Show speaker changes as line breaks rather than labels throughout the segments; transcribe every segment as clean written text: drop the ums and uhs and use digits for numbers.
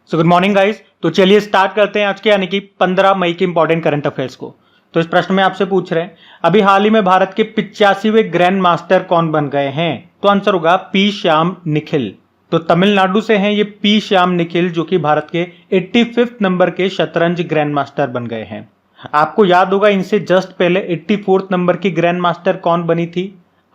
So good morning guys. तो चलिए start करते हैं आज के यानी कि 15 मई के इंपॉर्टेंट करंट अफेयर्स को। तो इस प्रश्न में आपसे पूछ रहे हैं अभी हाल ही में भारत के 85वें ग्रैंड मास्टर कौन बन गए हैं। तो आंसर होगा पी श्याम निखिल। तो तमिलनाडु से हैं ये पी श्याम निखिल, जो कि भारत के 85वें नंबर के शतरंज ग्रैंड मास्टर बन गए हैं। आपको याद होगा इनसे जस्ट पहले 84वें नंबर की ग्रैंड मास्टर कौन बनी थी,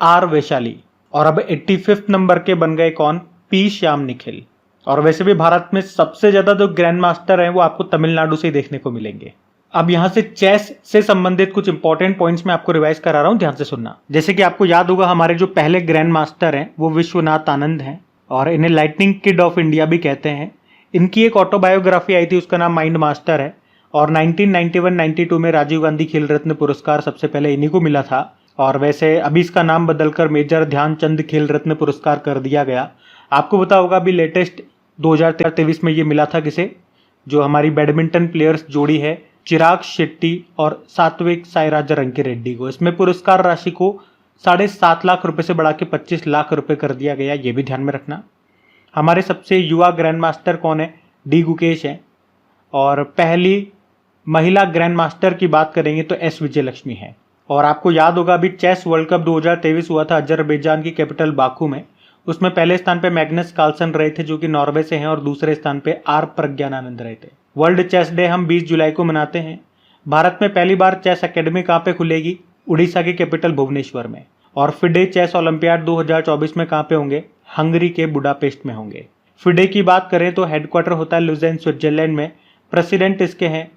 आर वैशाली, और अब 85वें नंबर के बन गए कौन, पी श्याम निखिल। और वैसे भी भारत में सबसे ज्यादा जो ग्रैंड मास्टर हैं वो आपको तमिलनाडु से ही देखने को मिलेंगे। अब यहां से चेस से संबंधित कुछ इंपॉर्टेंट पॉइंट्स मैं आपको रिवाइज करा रहा हूं, ध्यान से सुनना। जैसे कि आपको याद होगा हमारे जो पहले ग्रैंड मास्टर हैं वो विश्वनाथ आनंद हैं और इन्हें लाइटनिंग किड ऑफ इंडिया भी कहते हैं। इनकी एक ऑटोबायोग्राफी आई थी, उसका नाम माइंड मास्टर है। और 1991-92 में राजीव गांधी खेल रत्न पुरस्कार सबसे पहले इन्हीं को मिला था। और वैसे अभी इसका नाम बदलकर मेजर ध्यानचंद खेल रत्न पुरस्कार कर दिया गया। आपको पता होगा अभी लेटेस्ट 2023 में ये मिला था किसे, जो हमारी बैडमिंटन प्लेयर्स जोड़ी है चिराग शेट्टी और सात्विक साईराज रंकीरेड्डी को। इसमें पुरस्कार राशि को 7.5 लाख रुपए से बढ़ा के 25 लाख रुपए कर दिया गया, ये भी ध्यान में रखना। हमारे सबसे युवा ग्रैंड मास्टर कौन है, डी गुकेश है। और पहली महिला ग्रैंड मास्टर की बात करेंगे तो एस विजयलक्ष्मी है। और आपको याद होगा अभी चेस वर्ल्ड कप 2023 हुआ था अजरबैजान की कैपिटल बाकू में। उसमें पहले स्थान पे मैग्नस कार्लसन रहे थे जो कि नॉर्वे से हैं, और दूसरे स्थान पे आर प्रज्ञानानंद रहे थे। वर्ल्ड चेस डे हम 20 जुलाई को मनाते हैं। भारत में पहली बार चेस एकेडमी कहाँ पे खुलेगी, उड़ीसा की कैपिटल भुवनेश्वर में। और फिडे चेस ओलंपियाड 2024 में कहाँ पे होंगे, हंगरी के बुडापेस्ट में होंगे। फिडे की बात करें तो हेडक्वार्टर होता है लुजेन स्विट्जरलैंड में। प्रेसिडेंट इसके हैं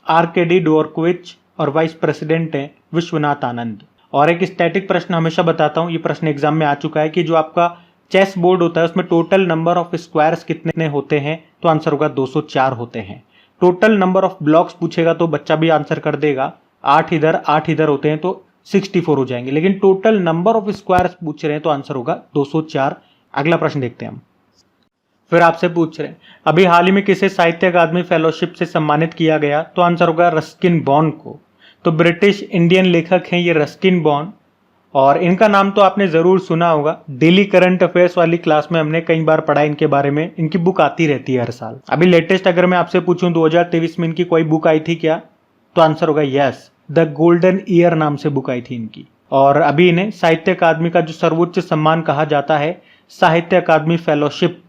आरकेडी डोरकोविच और वाइस प्रेसिडेंट हैं विश्वनाथ आनंद। और एक स्टैटिक प्रश्न हमेशा बताता हूँ, ये प्रश्न एग्जाम में आ चुका है कि जो आपका चेस बोर्ड होता है उसमें टोटल नंबर ऑफ स्क्वायर्स कितने होते हैं, तो आंसर होगा 204 होते हैं। टोटल नंबर ऑफ ब्लॉक्स पूछेगा तो बच्चा भी आंसर कर देगा, 8 इधर होते हैं तो 64 हो जाएंगे। लेकिन टोटल नंबर ऑफ स्क्वायर्स पूछ रहे हैं तो आंसर होगा 204। अगला प्रश्न देखते हैं हम। फिर आपसे पूछ रहे हैं अभी हाल ही में किसे साहित्य अकादमी फेलोशिप से सम्मानित किया गया, तो आंसर होगा रस्किन बॉन्ड को। तो ब्रिटिश इंडियन लेखक हैं ये रस्किन बॉन्ड, और इनका नाम तो आपने जरूर सुना होगा। डेली करंट अफेयर्स वाली क्लास में हमने कई बार पढ़ा इनके बारे में, इनकी बुक आती रहती है हर साल। अभी लेटेस्ट अगर मैं आपसे पूछूं 2023 में इनकी कोई बुक आई थी क्या, तो आंसर होगा यस, द गोल्डन ईयर नाम से बुक आई थी इनकी। और अभी इन्हें साहित्य अकादमी का जो सर्वोच्च सम्मान कहा जाता है साहित्य अकादमी फेलोशिप,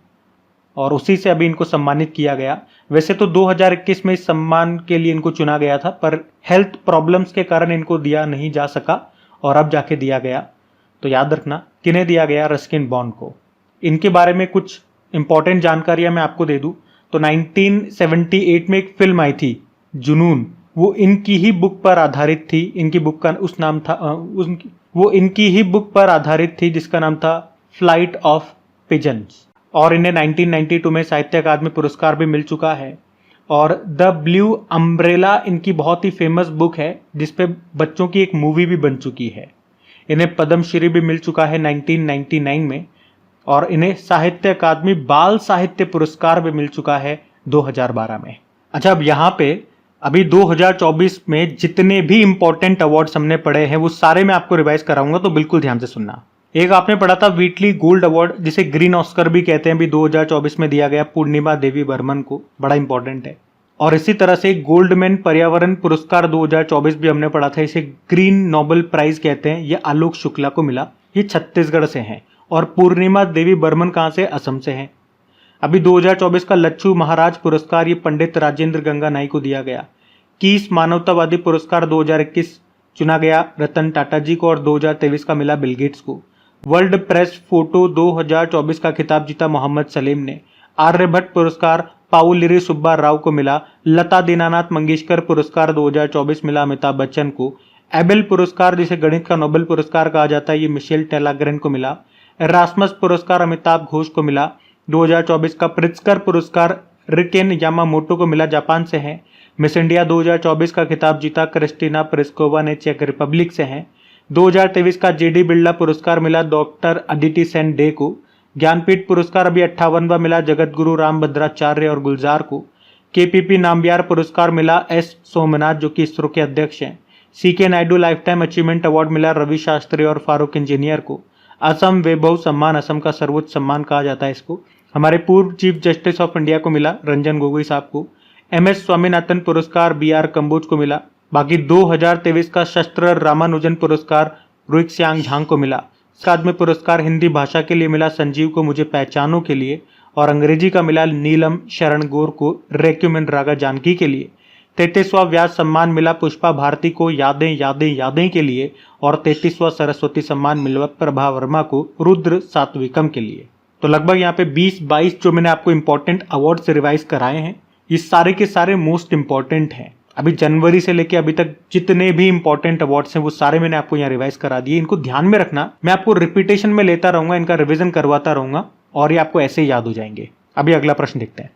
और उसी से अभी इनको सम्मानित किया गया। वैसे तो 2021 में इस सम्मान के लिए इनको चुना गया था, पर हेल्थ प्रॉब्लम्स के कारण इनको दिया नहीं जा सका और अब जाके दिया गया। तो याद रखना किन्हें दिया गया, रस्किन बॉन्ड को। इनके बारे में कुछ इंपॉर्टेंट जानकारियां मैं आपको दे दूं तो 1978 में एक फिल्म आई थी जुनून, वो इनकी ही बुक पर आधारित थी। इनकी बुक का उस नाम था वो इनकी ही बुक पर आधारित थी जिसका नाम था फ्लाइट ऑफ पिजन्स। और इन्हें 1992 में साहित्य अकादमी पुरस्कार भी मिल चुका है। और द ब्लू अम्ब्रेला इनकी बहुत ही फेमस बुक है जिसपे बच्चों की एक मूवी भी बन चुकी है। इन्हें पद्मश्री भी मिल चुका है 1999 में, और इन्हें साहित्य अकादमी बाल साहित्य पुरस्कार भी मिल चुका है 2012 में। अच्छा, अब यहाँ पे अभी 2024 में जितने भी इंपॉर्टेंट अवार्ड्स हमने पढ़े हैं वो सारे मैं आपको रिवाइज कराऊंगा, तो बिल्कुल ध्यान से सुनना। एक आपने पढ़ा था व्हीटली गोल्ड अवार्ड, जिसे ग्रीन ऑस्कर भी कहते हैं, भी 2024 में दिया गया पूर्णिमा देवी बर्मन को, बड़ा इंपॉर्टेंट है। और इसी तरह से गोल्डमैन पर्यावरण पुरस्कार 2024 भी हमने पढ़ा था, इसे ग्रीन नोबेल प्राइज कहते हैं, ये आलोक शुक्ला को मिला, ये छत्तीसगढ़ से हैं। और पूर्णिमा देवी बर्मन कहाँ से, असम से हैं। अभी 2024 का लच्छू महाराज पुरस्कार ये पंडित राजेंद्र गंगा नाई को दिया गया। कीस मानवतावादी पुरस्कार 2021 चुना गया रतन टाटा जी को, और 2023 का मिला बिल गेट्स को। वर्ल्ड प्रेस फोटो 2024 का खिताब जीता मोहम्मद सलीम ने। आर्यभट्ट पुरस्कार पाउलिरी सुब्बा राव को मिला। लता दीनानाथ मंगेशकर पुरस्कार 2024 मिला अमिताभ बच्चन को। एबेल पुरस्कार जिसे गणित का नोबेल पुरस्कार कहा जाता है ये मिशेल टेलाग्रेन को मिला। एरास्मस पुरस्कार अमिताभ घोष को मिला। 2024 का प्रित्जकर पुरस्कार रिकेन यामामोटो को मिला, जापान से हैं। मिस इंडिया 2024 का खिताब जीता क्रिस्टीना प्रिस्कोवा ने, चेक रिपब्लिक से हैं। 2023 का जेडी बिरला पुरस्कार मिला डॉक्टर अदिति सेन डे को। ज्ञानपीठ पुरस्कार अभी 58वां मिला जगत गुरु रामभद्राचार्य और गुलजार को। केपीपी नाम्बियार पुरस्कार मिला एस सोमनाथ जो कि इसरो के अध्यक्ष हैं। C K Nayudu life time achievement award मिला रवि शास्त्री और फारूक इंजीनियर को। असम वैभव सम्मान, असम का सर्वोच्च सम्मान कहा जाता है इसको। हमारे पूर्व चीफ जस्टिस ऑफ इंडिया को मिला रंजन गोगोई साहब को। MS स्वामीनाथन पुरस्कार BR कंबोज को मिला। बाकी 2023 का शस्त्र रामानुजन पुरस्कार रुइक्स्यांग झांग को मिला। अकादमी पुरस्कार हिंदी भाषा के लिए मिला संजीव को मुझे पहचानों के लिए, और अंग्रेजी का मिला नीलम शरण गौर को रेक्विएम इन रागा जानकी के लिए। 33वां व्यास सम्मान मिला पुष्पा भारती को यादें यादें यादें के लिए, और 33वां सरस्वती सम्मान मिला प्रभा वर्मा को रुद्र सात्विकम के लिए। तो लगभग यहाँ पे 20-22 जो मैंने आपको इंपॉर्टेंट अवार्ड से रिवाइज कराए हैं, ये सारे के सारे मोस्ट इंपॉर्टेंट हैं। अभी जनवरी से लेके अभी तक जितने भी इंपॉर्टेंट अवार्ड्स हैं वो सारे मैंने आपको यहाँ रिवाइज करा दिए। इनको ध्यान में रखना, मैं आपको रिपीटेशन में लेता रहूंगा, इनका रिवीजन करवाता रहूंगा और ये आपको ऐसे ही याद हो जाएंगे। अभी अगला प्रश्न देखते हैं।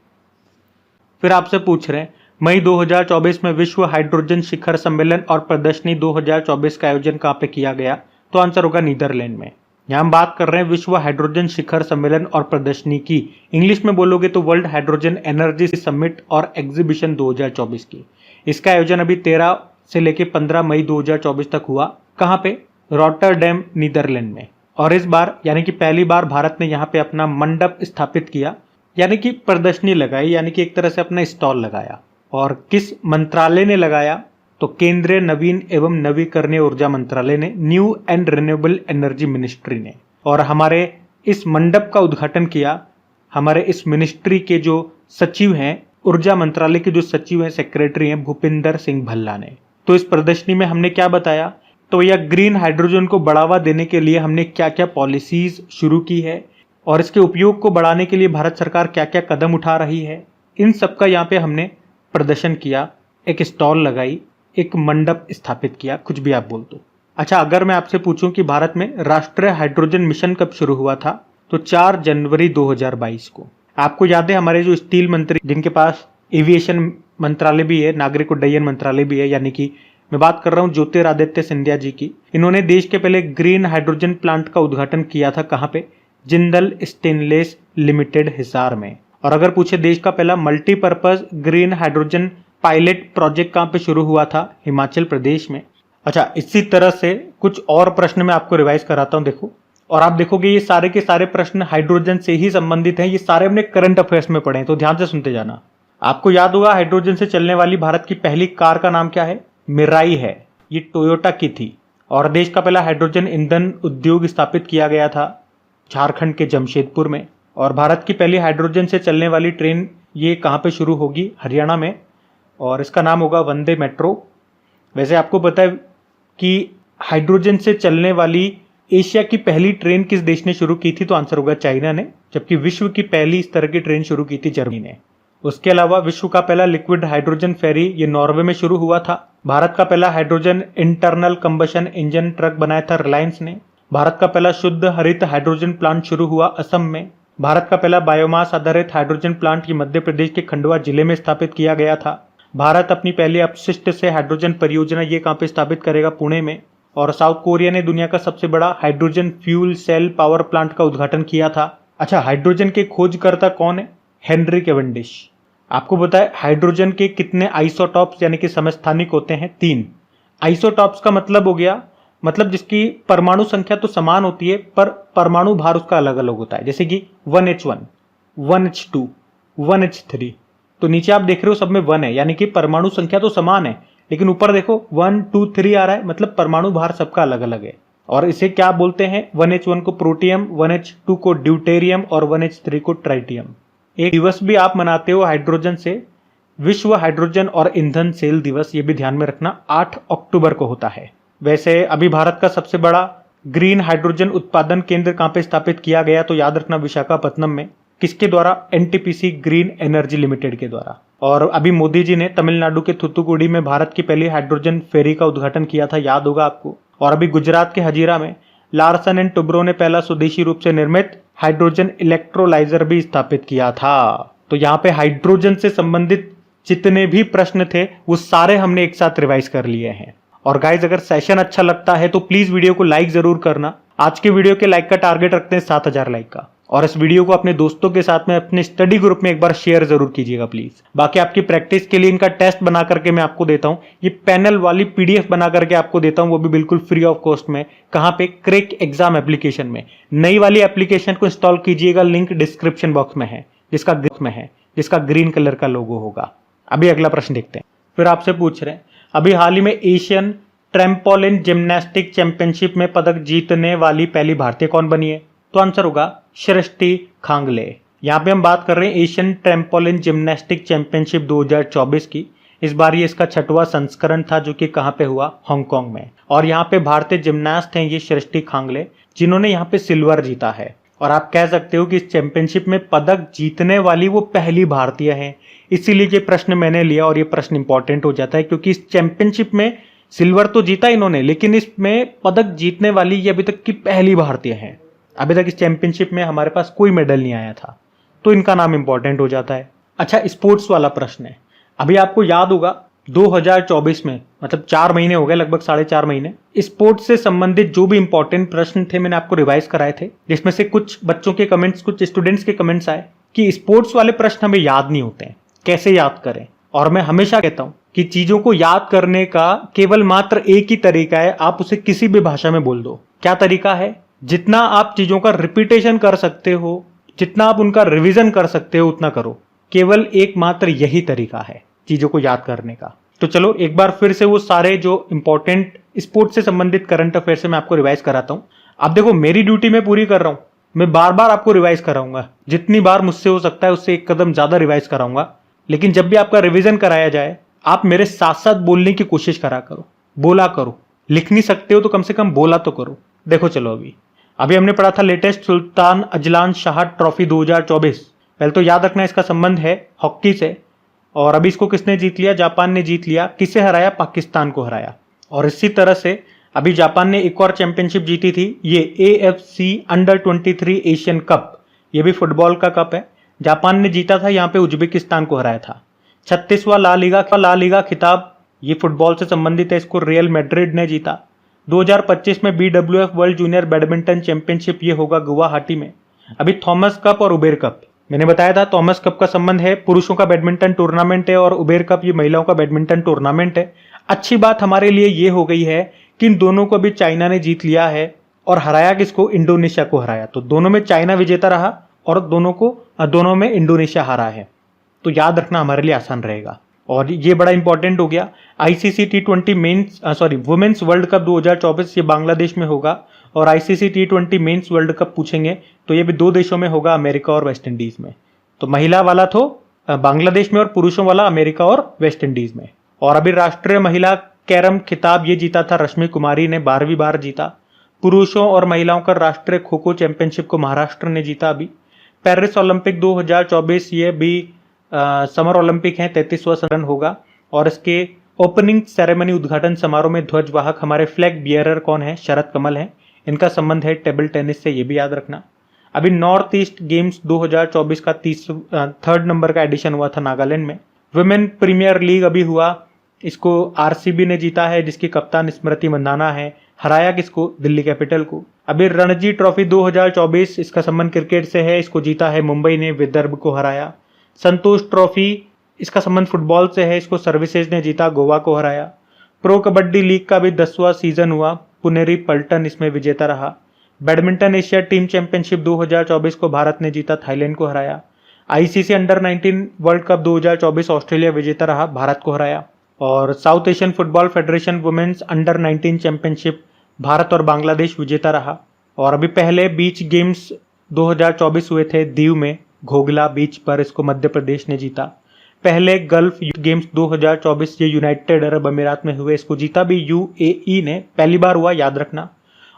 फिर आपसे पूछ रहे हैं मई 2024 में विश्व हाइड्रोजन शिखर सम्मेलन और प्रदर्शनी 2024 का आयोजन कहाँ पे किया गया? तो आंसर होगा नीदरलैंड में। यहाँ हम बात कर रहे हैं विश्व हाइड्रोजन शिखर सम्मेलन और प्रदर्शनी की। इंग्लिश में बोलोगे तो वर्ल्ड हाइड्रोजन एनर्जी समिट और एग्जीबिशन 2024 की। इसका आयोजन अभी 13 से लेके 15 मई 2024 तक हुआ। कहाँ पे? रॉटरडैम नीदरलैंड में। और इस बार यानी कि पहली बार भारत ने यहाँ पे अपना मंडप स्थापित किया, यानी कि प्रदर्शनी लगाई, यानी कि एक तरह से अपना स्टॉल लगाया। और किस मंत्रालय ने लगाया? तो केंद्रीय नवीन एवं नवीकरणीय ऊर्जा मंत्रालय ने, new and renewable energy ministry ने। और हमारे इस मंडप का उद्घाटन किया हमारे इस मिनिस्ट्री के जो सचिव हैं, ऊर्जा मंत्रालय के जो सचिव हैं, सेक्रेटरी हैं, भूपिंदर सिंह भल्ला ने। तो इस प्रदर्शनी में हमने क्या बताया? तो यह ग्रीन हाइड्रोजन को बढ़ावा देने के लिए हमने क्या क्या पॉलिसीज शुरू की है और इसके उपयोग को बढ़ाने के लिए भारत सरकार क्या क्या कदम उठा रही है, इन सब का यहाँ पे हमने प्रदर्शन किया, एक स्टॉल लगाई, एक मंडप स्थापित किया, कुछ भी आप बोल दो। अच्छा, अगर मैं आपसे पूछूं कि भारत में राष्ट्रीय हाइड्रोजन मिशन कब शुरू हुआ था, तो 4 जनवरी 2022 को। आपको याद है हमारे जो स्टील मंत्री, जिनके पास एविएशन मंत्रालय भी है, नागरिक उड्डयन मंत्रालय भी है, यानी कि मैं बात कर रहा हूं ज्योतिरादित्य सिंधिया जी की। इन्होंने देश के पहले ग्रीन हाइड्रोजन प्लांट का उद्घाटन किया था। कहां पे? जिंदल स्टेनलेस लिमिटेड हिसार में। और अगर पूछे देश का पहला multipurpose green hydrogen pilot project कहां पे शुरू हुआ था? हिमाचल प्रदेश में। अच्छा, इसी तरह से कुछ और प्रश्न मैं आपको रिवाइज कराता हूं, देखो। और आप देखोगे ये सारे के सारे प्रश्न हाइड्रोजन से ही संबंधित हैं। ये सारे हमने करंट अफेयर्स में पढ़े हैं, तो ध्यान से सुनते जाना। आपको याद होगा हाइड्रोजन से चलने वाली भारत की पहली कार का नाम क्या है? मिराई है। ये टोयोटा की थी। और देश का पहला हाइड्रोजन ईंधन उद्योग स्थापित किया गया था झारखंड के जमशेदपुर में। और भारत की पहली हाइड्रोजन से चलने वाली ट्रेन ये कहाँ पे शुरू होगी? हरियाणा में। और इसका नाम होगा वंदे मेट्रो। वैसे आपको पता है कि हाइड्रोजन से चलने वाली एशिया की पहली ट्रेन किस देश ने शुरू की थी? तो आंसर होगा चाइना ने। जबकि विश्व की पहली इस तरह की ट्रेन शुरू की थी जर्मनी ने। उसके अलावा विश्व का पहला लिक्विड हाइड्रोजन फेरी ये नॉर्वे में शुरू हुआ था। भारत का पहला hydrogen internal combustion engine truck बनाया था रिलायंस ने। भारत का पहला शुद्ध हरित हाइड्रोजन प्लांट शुरू हुआ असम में। भारत का पहला बायोमास आधारित हाइड्रोजन प्लांट ये मध्य प्रदेश के खंडवा जिले में स्थापित किया गया था। भारत अपनी पहली अपशिष्ट से हाइड्रोजन परियोजना ये कहाँ पे स्थापित करेगा? पुणे में। और साउथ कोरिया ने दुनिया का सबसे बड़ा hydrogen fuel cell power plant का उद्घाटन किया था। अच्छा, हाइड्रोजन के खोजकर्ता कौन है? Henry Cavendish. आपको पता है हाइड्रोजन के कितने आइसोटॉप्स यानी कि समस्थानिक होते हैं? 3। आइसोटॉप्स का मतलब हो गया, मतलब जिसकी परमाणु संख्या तो समान होती है पर परमाणु भार उसका अलग अलग होता है। जैसे कि 1H1, 1H2, 1H3। तो नीचे आप देख रहे हो सब में 1 है, यानी कि परमाणु संख्या तो समान है, लेकिन ऊपर देखो 1, 2, 3 आ रहा है, मतलब परमाणु भार सबका अलग अलग है। और इसे क्या बोलते हैं? 1H1 को प्रोटियम, 1H2 को ड्यूटेरियम और 1H3 को ट्राइटियम। एक दिवस भी आप मनाते हो हाइड्रोजन से, विश्व हाइड्रोजन और ईंधन सेल दिवस, ये भी ध्यान में रखना, 8 अक्टूबर को होता है। वैसे अभी भारत का सबसे बड़ा ग्रीन हाइड्रोजन उत्पादन केंद्र कहां पे स्थापित किया गया? तो याद रखना विशाखापत्तनम में। किसके द्वारा? NTPC ग्रीन एनर्जी लिमिटेड के द्वारा। और अभी मोदी जी ने तमिलनाडु के थुथुकुडी में भारत की पहली हाइड्रोजन फेरी का उद्घाटन किया था, याद होगा आपको। और अभी गुजरात के हजीरा में लार्सन एंड टुब्रो ने पहला स्वदेशी रूप से निर्मित हाइड्रोजन इलेक्ट्रोलाइजर भी स्थापित किया था। तो यहाँ पे हाइड्रोजन से संबंधित जितने भी प्रश्न थे वो सारे हमने एक साथ रिवाइज कर लिए हैं। और गाइज, अगर सेशन अच्छा लगता है तो प्लीज वीडियो को लाइक जरूर करना। आज के वीडियो के लाइक का टारगेट रखते हैं 7000 लाइक का। और इस वीडियो को अपने दोस्तों के साथ में अपने स्टडी ग्रुप में एक बार शेयर जरूर कीजिएगा प्लीज। बाकी आपकी प्रैक्टिस के लिए इनका टेस्ट बना करके मैं आपको देता हूं, ये पैनल वाली पीडीएफ बना करके आपको देता हूं, वो भी बिल्कुल फ्री ऑफ कॉस्ट में। कहां पे? क्रैक एग्जाम एप्लीकेशन में। नई वाली एप्लीकेशन को इंस्टॉल कीजिएगा, लिंक डिस्क्रिप्शन बॉक्स में है, जिसका ग्रीन कलर का लोगो होगा। अभी अगला प्रश्न देखते हैं। फिर आपसे पूछ रहे हैं, अभी हाल ही में एशियन ट्रैम्पोलिन जिम्नास्टिक चैंपियनशिप में पदक जीतने वाली पहली भारतीय कौन बनी है? तो आंसर होगा सृष्टि खांगले। यहाँ पे हम बात कर रहे हैं एशियन ट्रैम्पोलिन जिम्नास्टिक चैंपियनशिप 2024 की। इस बार ये इसका 6वां संस्करण था, जो कि कहाँ पे हुआ? हांगकांग में। और यहाँ पे भारतीय जिम्नास्ट हैं ये सृष्टि खांगले, जिन्होंने यहाँ पे सिल्वर जीता है। और आप कह सकते हो कि इस चैंपियनशिप में पदक जीतने वाली वो पहली भारतीय है। इसीलिए ये प्रश्न मैंने लिया और ये प्रश्न इंपॉर्टेंट हो जाता है, क्योंकि इस चैंपियनशिप में सिल्वर तो जीता इन्होंने, लेकिन इसमें पदक जीतने वाली ये अभी तक की पहली भारतीय है। अभी तक इस चैंपियनशिप में हमारे पास कोई मेडल नहीं आया था, तो इनका नाम इंपॉर्टेंट हो जाता है। अच्छा, स्पोर्ट्स वाला प्रश्न है। अभी आपको याद होगा 2024 में, मतलब 4 महीने हो गए, लगभग 4.5 महीने, स्पोर्ट्स से संबंधित जो भी इंपॉर्टेंट प्रश्न थे मैंने आपको रिवाइज कराए थे, जिसमें से कुछ बच्चों के कमेंट्स, कुछ स्टूडेंट्स के कमेंट्स आए कि स्पोर्ट्स वाले प्रश्न हमें याद नहीं होते हैं, कैसे याद करें। और मैं हमेशा कहता हूं कि चीजों को याद करने का केवल मात्र एक ही तरीका है, आप उसे किसी भी भाषा में बोल दो। क्या तरीका है? जितना आप चीजों का रिपीटेशन कर सकते हो, जितना आप उनका रिवीजन कर सकते हो, उतना करो। केवल एकमात्र यही तरीका है चीजों को याद करने का। तो चलो एक बार फिर से वो सारे जो इंपॉर्टेंट स्पोर्ट्स से संबंधित करंट अफेयर से मैं आपको रिवाइज कराता हूं। अब देखो, मेरी ड्यूटी मैं पूरी कर रहा हूं, मैं बार बार आपको रिवाइज कराऊंगा, जितनी बार मुझसे हो सकता है उससे एक कदम ज्यादा रिवाइज कराऊंगा। लेकिन जब भी आपका रिवीजन कराया जाए, आप मेरे साथ साथ बोलने की कोशिश करा करो, बोला करो। लिख नहीं सकते हो तो कम से कम बोला तो करो। देखो चलो, अभी हमने पढ़ा था latest Sultan Azlan Shah trophy 2024। पहले तो याद रखना इसका संबंध है हॉकी से। और अभी इसको किसने जीत लिया? जापान ने जीत लिया। किसे हराया? पाकिस्तान को हराया। और इसी तरह से अभी जापान ने एक और चैंपियनशिप जीती थी, ये AFC अंडर 23 एशियन कप। ये भी फुटबॉल का कप है। जापान ने जीता था, यहाँ पे उज्बेकिस्तान को हराया था। 36वां ला लीगा खिताब ये फुटबॉल से संबंधित है, इसको रियल मैड्रिड ने जीता। 2025 में BWF world junior badminton championship ये होगा गुवाहाटी में। अभी थॉमस कप और उबेर कप, मैंने बताया था थॉमस कप का संबंध है पुरुषों का बैडमिंटन टूर्नामेंट है, और उबेर कप ये महिलाओं का बैडमिंटन टूर्नामेंट है। अच्छी बात हमारे लिए ये हो गई है कि इन दोनों को भी चाइना ने जीत लिया है। और हराया किसको? इंडोनेशिया को हराया। तो दोनों में चाइना विजेता रहा और दोनों में इंडोनेशिया हारा है। तो याद रखना हमारे लिए आसान रहेगा। और ये बड़ा इंपॉर्टेंट हो गया। ICC T20 women's world cup 2024 ये बांग्लादेश में होगा। और ICC T20 mains world cup पूछेंगे तो ये भी 2 देशों में होगा, अमेरिका और वेस्ट इंडीज में। तो महिला वाला तो बांग्लादेश में और पुरुषों वाला अमेरिका और वेस्ट इंडीज में। और अभी राष्ट्रीय महिला कैरम खिताब ये जीता था रश्मि कुमारी ने, 12वीं बार जीता। पुरुषों और महिलाओं का राष्ट्रीय खो खो चैंपियनशिप को महाराष्ट्र ने जीता। अभी पेरिस ओलंपिक 2024 ये भी समर ओलंपिक है, 33वां संस्करण होगा। और इसके ओपनिंग सेरेमनी उद्घाटन समारोह में ध्वजवाहक हमारे फ्लैग बियरर कौन है? शरद कमल है। इनका संबंध है टेबल टेनिस से, ये भी याद रखना। अभी नॉर्थ ईस्ट गेम्स 2024 का 3rd नंबर का एडिशन हुआ था नागालैंड में। वुमेन प्रीमियर लीग अभी हुआ, इसको RCB ने जीता है, जिसकी कप्तान स्मृति मंदाना है। हराया किसको? दिल्ली कैपिटल को। अभी रणजी ट्रॉफी 2024 इसका संबंध क्रिकेट से है, इसको जीता है मुंबई ने, विदर्भ को हराया। संतोष ट्रॉफी इसका संबंध फुटबॉल से है, इसको सर्विसेज ने जीता, गोवा को हराया। प्रो कबड्डी लीग का भी 10वां सीजन हुआ, पुनेरी पल्टन इसमें विजेता रहा। बैडमिंटन एशिया टीम चैंपियनशिप 2024 को भारत ने जीता, थाईलैंड को हराया। ICC under 19 world cup 2024 Australia विजेता रहा, भारत को हराया। और south Asian football federation women's under 19 championship Bharat और बांग्लादेश विजेता रहा। और अभी पहले बीच गेम्स 2024 हुए थे दीव में, घोगला बीच पर, इसको मध्य प्रदेश ने जीता। पहले गल्फ गेम्स 2024 ये यूनाइटेड अरब अमीरात में हुए, इसको जीता भी UAE ने, पहली बार हुआ, याद रखना।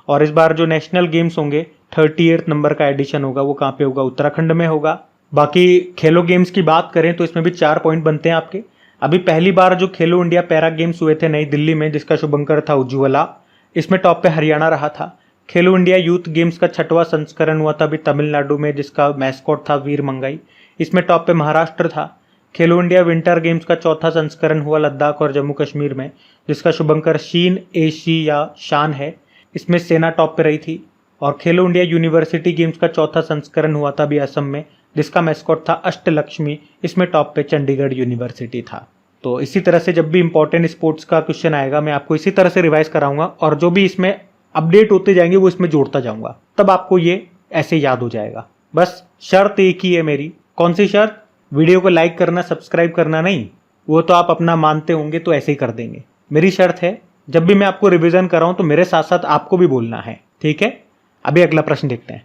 और इस बार जो नेशनल गेम्स होंगे 38 नंबर का एडिशन होगा, वो कहाँ पे होगा? उत्तराखंड में होगा। बाकी खेलो गेम्स की बात करें तो इसमें भी 4 पॉइंट बनते हैं आपके। अभी पहली बार जो खेलो इंडिया पैरा गेम्स हुए थे नई दिल्ली में, जिसका शुभंकर था उज्ज्वला, इसमें टॉप पे हरियाणा रहा था। खेलो इंडिया यूथ गेम्स का 6वां संस्करण हुआ था अभी तमिलनाडु में, जिसका मैस्कॉट था वीर मंगाई, इसमें टॉप पे महाराष्ट्र था। खेलो इंडिया विंटर गेम्स का 4था संस्करण हुआ लद्दाख और जम्मू कश्मीर में, जिसका शुभंकर शीन एशिया शान है, इसमें सेना टॉप पे रही थी। और खेलो इंडिया यूनिवर्सिटी गेम्स का चौथा संस्करण हुआ था अभी असम में, जिसका मैस्कॉट था अष्टलक्ष्मी। इसमें टॉप पे चंडीगढ़ यूनिवर्सिटी था। तो इसी तरह से जब भी इंपॉर्टेंट स्पोर्ट्स का क्वेश्चन आएगा मैं आपको इसी तरह से रिवाइज कराऊंगा, और जो भी इसमें अपडेट होते जाएंगे वो इसमें जोड़ता जाऊंगा, तब आपको ये ऐसे याद हो जाएगा। बस शर्त एक ही है मेरी। कौन सी शर्त? वीडियो को लाइक करना, सब्सक्राइब करना नहीं, वो तो आप अपना मानते होंगे तो ऐसे ही कर देंगे। मेरी शर्त है जब भी मैं आपको रिवीजन कराऊं तो मेरे साथ साथ आपको भी बोलना है, ठीक है? अभी अगला प्रश्न देखते हैं।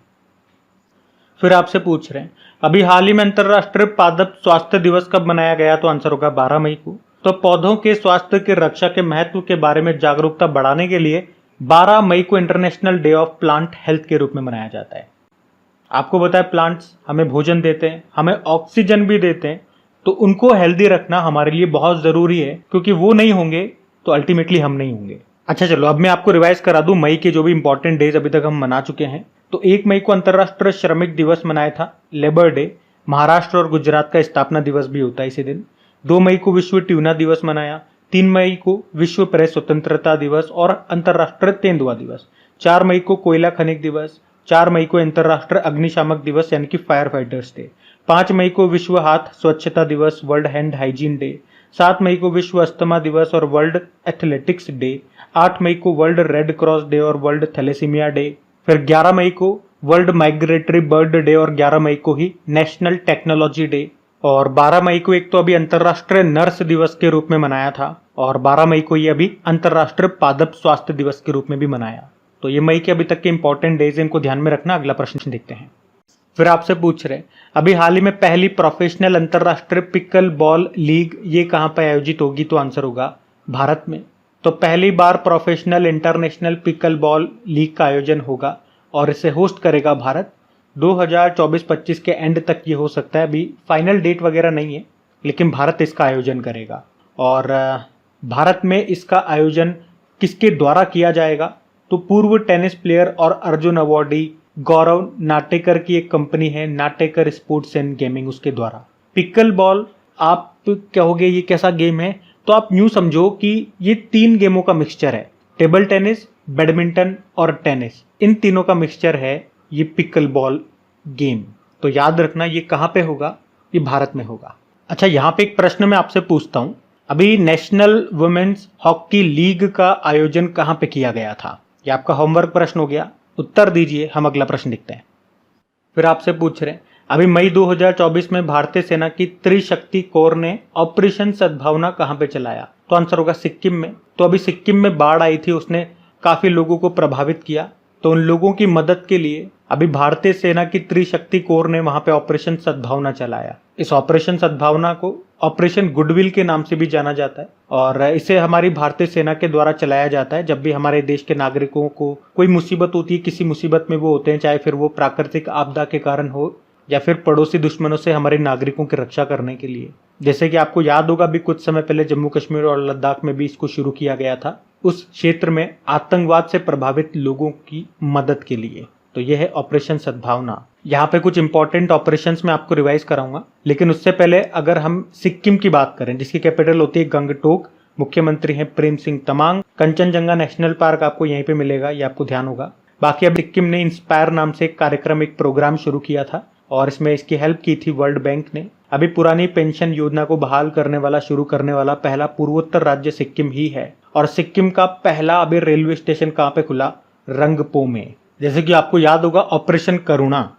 फिर आपसे पूछ रहे हैं अभी हाल ही में अंतरराष्ट्रीय पादप स्वास्थ्य दिवस कब मनाया गया? तो आंसर होगा 12 मई को। तो पौधों के स्वास्थ्य की रक्षा के महत्व के बारे में जागरूकता बढ़ाने के लिए 12 मई को international day of plant health के रूप में मनाया जाता है। आपको पता है प्लांट्स हमें भोजन देते हैं, हमें ऑक्सीजन भी देते हैं, तो उनको हेल्दी रखना हमारे लिए बहुत जरूरी है, क्योंकि वो नहीं होंगे तो अल्टीमेटली हम नहीं होंगे। अच्छा चलो अब मैं आपको रिवाइज करा दूं मई के जो भी इंपॉर्टेंट डेज अभी तक हम मना चुके हैं। तो 1 मई को अंतर्राष्ट्रीय श्रमिक दिवस मनाया था, लेबर डे। महाराष्ट्र और गुजरात का स्थापना दिवस भी होता है इसी दिन। 2 मई को विश्व ट्यूना दिवस मनाया। 3 मई को विश्व प्रेस स्वतंत्रता दिवस और अंतर्राष्ट्रीय तेंदुआ दिवस। 4 मई को कोयला खनिक दिवस। 4 मई को अंतर्राष्ट्रीय अग्निशामक दिवस यानी कि फायर फाइटर्स डे। 5 मई को विश्व हाथ स्वच्छता दिवस, वर्ल्ड हैंड हाइजीन डे। 7 मई को विश्व अस्थमा दिवस और वर्ल्ड एथलेटिक्स डे। 8 मई को वर्ल्ड रेड क्रॉस डे और वर्ल्ड थैलेसीमिया डे। फिर 11 मई को वर्ल्ड माइग्रेटरी बर्ड डे और 11 मई को ही नेशनल टेक्नोलॉजी डे। और 12 मई को एक तो अभी अंतर्राष्ट्रीय नर्स दिवस के रूप में मनाया था, और 12 मई को ये अभी अंतर्राष्ट्रीय पादप स्वास्थ्य दिवस के रूप में भी मनाया। तो ये मई के अभी तक के इंपॉर्टेंट डेज इनको ध्यान में रखना। अगला प्रश्न देखते हैं। फिर आपसे पूछ रहे अभी हाल ही में पहली प्रोफेशनल अंतर्राष्ट्रीय पिकल बॉल लीग ये कहां पर आयोजित होगी? तो आंसर होगा भारत में। तो पहली बार professional international pickleball league का आयोजन होगा और इसे होस्ट करेगा भारत। 2024-25 के एंड तक ये हो सकता है, अभी फाइनल डेट वगैरह नहीं है, लेकिन भारत इसका आयोजन करेगा। और भारत में इसका आयोजन किसके द्वारा किया जाएगा? तो पूर्व टेनिस प्लेयर और अर्जुन अवार्डी गौरव नाटेकर की एक कंपनी है, नाटेकर स्पोर्ट्स एंड गेमिंग, उसके द्वारा। पिकल बॉल आप कहोगे ये कैसा गेम है? तो आप यूं समझो कि ये 3 गेमों का मिक्सचर है, टेबल टेनिस, बैडमिंटन और टेनिस। इन तीनों का मिक्सचर है ये पिकल बॉल गेम। तो याद रखना ये कहाँ पे होगा? ये भारत में होगा। अच्छा यहाँ पे एक प्रश्न मैं आपसे पूछता हूँ, अभी नेशनल वुमेन्स हॉकी लीग का आयोजन कहाँ पे किया गया था? ये आपका होमवर्क प्रश्न हो गया, उत्तर दीजिए। हम अगला प्रश्न देखते हैं। फिर आपसे पूछ रहे हैं अभी मई 2024 में भारतीय सेना की त्रिशक्ति कोर ने ऑपरेशन सद्भावना कहां पे चलाया? तो आंसर होगा सिक्किम में। तो अभी सिक्किम में बाढ़ आई थी, उसने काफी लोगों को प्रभावित किया, तो उन लोगों की मदद के लिए अभी भारतीय सेना की त्रिशक्ति कोर ने वहां पे ऑपरेशन सद्भावना चलाया। इस ऑपरेशन सद्भावना को ऑपरेशन गुडविल के नाम से भी जाना जाता है, और इसे हमारी भारतीय सेना के द्वारा चलाया जाता है जब भी हमारे देश के नागरिकों को कोई मुसीबत होती है, किसी मुसीबत में वो होते हैं, चाहे फिर वो प्राकृतिक आपदा के कारण हो या फिर पड़ोसी दुश्मनों से हमारे नागरिकों की रक्षा करने के लिए। जैसे कि आपको याद होगा भी कुछ समय पहले जम्मू कश्मीर और लद्दाख में भी इसको शुरू किया गया था, उस क्षेत्र में आतंकवाद से प्रभावित लोगों की मदद के लिए। तो यह है ऑपरेशन सद्भावना। यहाँ पे कुछ इंपॉर्टेंट ऑपरेशंस मैं आपको रिवाइज कराऊंगा, लेकिन उससे पहले अगर हम सिक्किम की बात करें जिसकी कैपिटल होती है गंगटोक, मुख्यमंत्री हैं प्रेम सिंह तमांग। कंचनजंगा नेशनल पार्क आपको यहीं पे मिलेगा, ये आपको ध्यान होगा। बाकी अब सिक्किम ने इंस्पायर नाम से एक कार्यक्रम, एक प्रोग्राम शुरू किया था और इसमें इसकी हेल्प की थी वर्ल्ड बैंक ने। अभी पुरानी पेंशन योजना को बहाल करने वाला, शुरू करने वाला पहला पूर्वोत्तर राज्य सिक्किम ही है। और सिक्किम का पहला अभी रेलवे स्टेशन कहाँ पे खुला? रंगपो में। जैसे कि आपको याद होगा ऑपरेशन करुणा,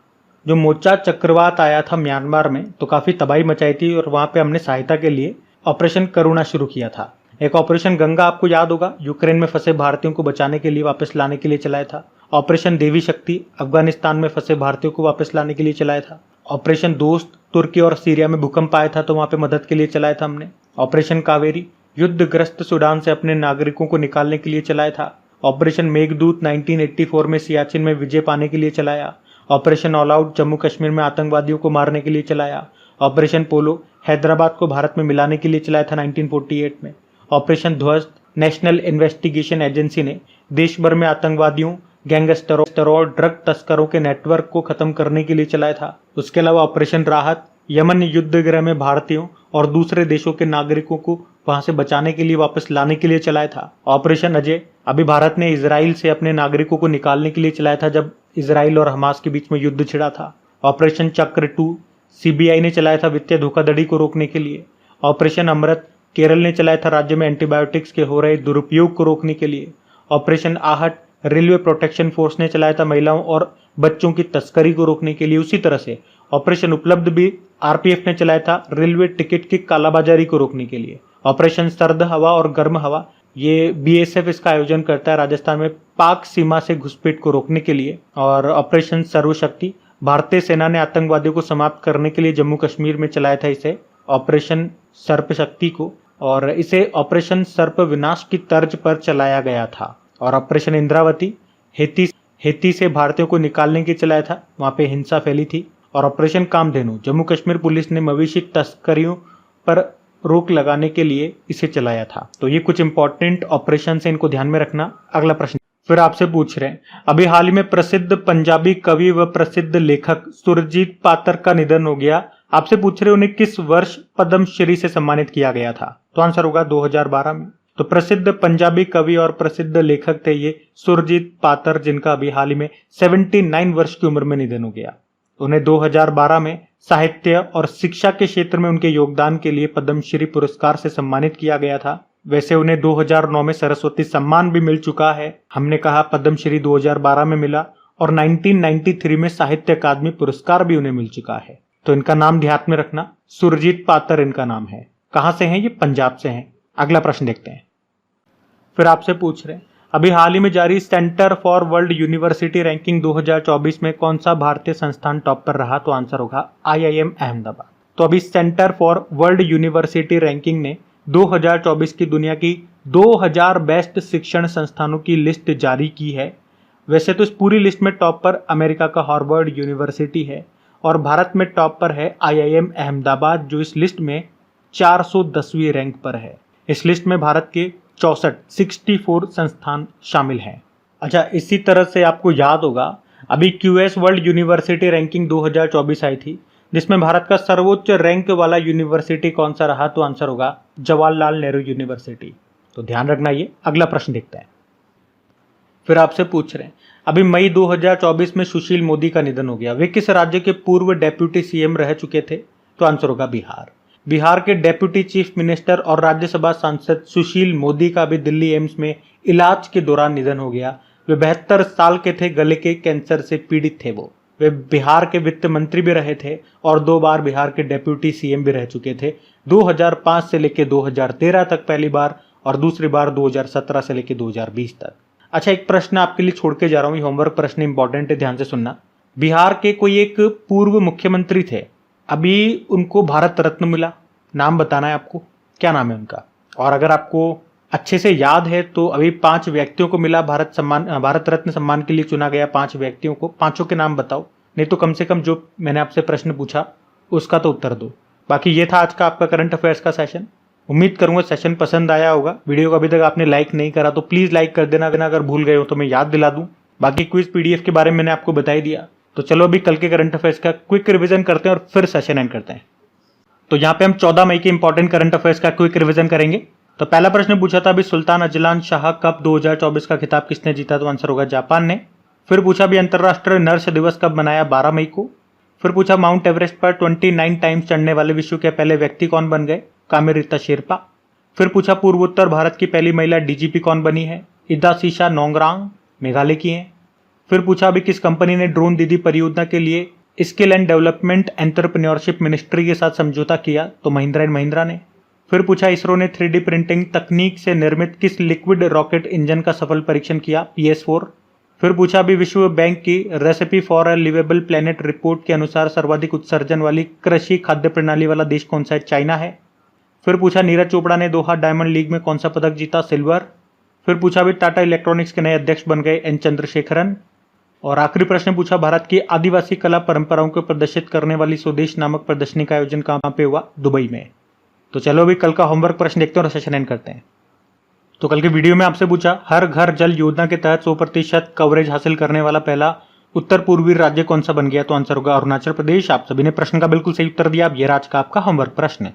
जो मोचा चक्रवात आया था म्यांमार में, तो काफी तबाही मचाई थी और वहां पे हमने सहायता के लिए ऑपरेशन करुणा शुरू किया था। एक ऑपरेशन गंगा आपको याद होगा, यूक्रेन में फंसे भारतीयों को बचाने के लिए, वापस लाने के लिए चलाया था। ऑपरेशन देवी शक्ति अफगानिस्तान में फंसे भारतीयों को वापस लाने के लिए चलाया था। ऑपरेशन दोस्त तुर्की और सीरिया में भूकंप आया था तो वहां पे मदद के लिए चलाया था हमने। ऑपरेशन कावेरी युद्धग्रस्त सूडान से अपने नागरिकों को निकालने के लिए चलाया था। ऑपरेशन मेघदूत 1984 में सियाचिन में विजय पाने के लिए चलाया। Operation all out Jammu Kashmir में आतंकवादियों को मारने के लिए चलाया। ऑपरेशन पोलो हैदराबाद को भारत में मिलाने के लिए चलाया था 1948 में। ऑपरेशन ध्वस्त नेशनल इन्वेस्टिगेशन एजेंसी ने देश भर में आतंकवादियों, गैंगस्टरों और ड्रग तस्करों के नेटवर्क को खत्म करने के लिए चलाया था। उसके अलावा ऑपरेशन राहत यमन युद्धगृह में भारतीयों और दूसरे देशों के नागरिकों को वहां से बचाने के लिए, वापस लाने के लिए चलाया था। ऑपरेशन अजय अभी भारत ने इजराइल से अपने नागरिकों को निकालने के लिए चलाया था, जब इजराइल और हमास के बीच में युद्ध छिड़ा था। ऑपरेशन चक्र 2 सीबीआई ने चलाया था वित्तीय धोखाधड़ी को रोकने के लिए। ऑपरेशन अमृत केरल ने चलाया था राज्य में एंटीबायोटिक्स के हो रहे दुरुपयोग को रोकने के लिए। ऑपरेशन आहट रेलवे प्रोटेक्शन फोर्स ने चलाया था महिलाओं और बच्चों की तस्करी को रोकने के लिए। उसी तरह से ऑपरेशन उपलब्ध भी आरपीएफ ने चलाया था रेलवे टिकट की कालाबाजारी को रोकने के लिए। ऑपरेशन सर्द हवा और गर्म हवा, ये बीएसएफ इसका आयोजन करता है राजस्थान में पाक सीमा से घुसपैठ को रोकने के लिए। और ऑपरेशन सर्वशक्ति भारतीय सेना ने आतंकवादियों को समाप्त करने के लिए जम्मू कश्मीर में चलाया था इसे ऑपरेशन सर्प शक्ति को, और इसे ऑपरेशन सर्प विनाश की तर्ज पर चलाया गया था। और ऑपरेशन इंद्रावती हेती से भारतीयों को निकालने के चलाया था, वहां पे हिंसा फैली थी। और ऑपरेशन कामधेनु जम्मू कश्मीर पुलिस ने मवेशी तस्करियों पर रोक लगाने के लिए इसे चलाया था। तो ये कुछ इंपॉर्टेंट ऑपरेशन है, इनको ध्यान में रखना। अगला प्रश्न फिर आपसे पूछ रहे हैं, अभी हाल ही में प्रसिद्ध पंजाबी कवि व प्रसिद्ध लेखक सुरजीत पातर का निधन हो गया। आपसे पूछ रहे उन्हें किस वर्ष पद्मश्री से सम्मानित किया गया था? तो आंसर होगा 2012 में। तो प्रसिद्ध पंजाबी कवि और प्रसिद्ध लेखक थे ये सुरजीत पातर, जिनका अभी हाल ही में 79 वर्ष की उम्र में निधन हो गया। उन्हें 2012 में साहित्य और शिक्षा के क्षेत्र में उनके योगदान के लिए पद्मश्री पुरस्कार से सम्मानित किया गया था। वैसे उन्हें 2009 में सरस्वती सम्मान भी मिल चुका है। हमने कहा पद्मश्री 2012 में मिला, और 1993 में साहित्य अकादमी पुरस्कार भी उन्हें मिल चुका है। तो इनका नाम ध्यान में रखना, सुरजीत पातर इनका नाम है। कहां से हैं ये? पंजाब से हैं। अगला प्रश्न देखते हैं। फिर आपसे पूछ रहे हैं, अभी हाल ही में जारी centre for world university ranking 2024 में कौन सा भारतीय संस्थान टॉप पर रहा? तो आंसर होगा IIM अहमदाबाद। तो अभी centre for world university ranking ने 2024 की दुनिया की 2000 बेस्ट शिक्षण संस्थानों की लिस्ट जारी की है। वैसे तो इस पूरी लिस्ट में टॉप पर अमेरिका का हार्वर्ड यूनिवर्सिटी है, और भारत में टॉप पर है IIM अहमदाबाद, जो इस लिस्ट में 410वीं रैंक पर है। इस लिस्ट में भारत के 64 संस्थान शामिल हैं। अच्छा, इसी तरह से आपको याद होगा अभी QS वर्ल्ड यूनिवर्सिटी रैंकिंग 2024 आई थी, जिसमें भारत का सर्वोच्च रैंक वाला यूनिवर्सिटी कौन सा रहा? तो आंसर होगा जवाहरलाल नेहरू यूनिवर्सिटी। तो ध्यान रखना ये। अगला प्रश्न देखते हैं। फिर आपसे पूछ रहे हैं, अभी मई 2024 में सुशील मोदी का निधन हो गया। वे किस राज्य के पूर्व डेप्यूटी सीएम रह चुके थे? तो आंसर होगा बिहार। बिहार के डेप्यूटी चीफ मिनिस्टर और राज्यसभा सांसद सुशील मोदी का भी दिल्ली एम्स में इलाज के दौरान निधन हो गया। वे 72 साल के थे, गले के कैंसर से पीड़ित थे। वे बिहार के वित्त मंत्री भी रहे थे और 2 बार बिहार के डेप्यूटी सीएम भी रह चुके थे। 2005 से लेकर 2013 तक पहली बार, और दूसरी बार 2017 से लेकर 2020 तक। अच्छा, एक प्रश्न आपके लिए छोड़ के जा रहा हूँ, ये होमवर्क प्रश्न इंपॉर्टेंट है, ध्यान से सुनना। बिहार के कोई एक पूर्व मुख्यमंत्री थे, अभी उनको भारत रत्न मिला। नाम बताना है आपको, क्या नाम है उनका? और अगर आपको अच्छे से याद है तो अभी 5 व्यक्तियों को मिला भारत रत्न सम्मान के लिए चुना गया 5 व्यक्तियों को। 5 के नाम बताओ, नहीं तो कम से कम जो मैंने आपसे प्रश्न पूछा उसका तो उत्तर दो। बाकी ये था आज का आपका करंट अफेयर्स का सेशन। उम्मीद करूंगा सेशन पसंद आया होगा। वीडियो को अभी तक आपने लाइक नहीं करा तो प्लीज लाइक कर देना, अगर भूल गए हो तो मैं याद दिला दूं। बाकी क्विज PDF के बारे में मैंने आपको बता ही दिया। तो चलो अभी कल के करंट अफेयर्स का क्विक रिवीजन करते हैं और फिर सेशन एंड करते हैं। तो यहाँ पे हम 14 मई के इंपॉर्टेंट करंट अफेयर्स का क्विक रिवीजन करेंगे। तो पहला प्रश्न पूछा था अभी सुल्तान अजलान शाह कप 2024 का खिताब किसने जीता? तो आंसर होगा जापान ने। फिर पूछा अभी अंतर्राष्ट्रीय नर्स दिवस कब मनाया? 12 मई को। फिर पूछा माउंट एवरेस्ट पर 29 टाइम्स चढ़ने वाले विश्व के पहले व्यक्ति कौन बन गए? कामेरीता शेरपा। फिर पूछा पूर्वोत्तर भारत की पहली महिला DGP कौन बनी है? इदासीशा नोंगरांग, मेघालय की हैं। फिर पूछा अभी किस कंपनी ने ड्रोन दीदी परियोजना के लिए skill and development entrepreneurship ministry के साथ समझौता किया? तो महिंद्रा एंड महिंद्रा ने। फिर पूछा इसरो ने 3D प्रिंटिंग तकनीक से निर्मित किस लिक्विड रॉकेट इंजन का सफल परीक्षण किया? PS4। फिर पूछा अभी विश्व बैंक की recipe for a liveable planet report के अनुसार सर्वाधिक उत्सर्जन वाली कृषि खाद्य प्रणाली वाला देश कौन सा है? चाइना है। फिर पूछा नीरज चोपड़ा ने दोहा डायमंड लीग में कौन सा पदक जीता? सिल्वर। फिर पूछा अभी टाटा इलेक्ट्रॉनिक्स के नए अध्यक्ष बन गए N चंद्रशेखरन। और आखिरी प्रश्न पूछा भारत की आदिवासी कला परंपराओं को प्रदर्शित करने वाली स्वदेश नामक प्रदर्शनी का आयोजन कहां पे हुआ? दुबई में। तो चलो अभी कल का होमवर्क प्रश्न देखते हैं और सेशन एंड करते हैं। तो कल के वीडियो में आपसे पूछा हर घर जल योजना के तहत 100% कवरेज हासिल करने वाला पहला उत्तर पूर्वी राज्य कौन सा बन गया? तो आंसर होगा अरुणाचल प्रदेश। आप सभी ने प्रश्न का बिल्कुल सही उत्तर दिया। अब ये आज का आपका होमवर्क प्रश्न है।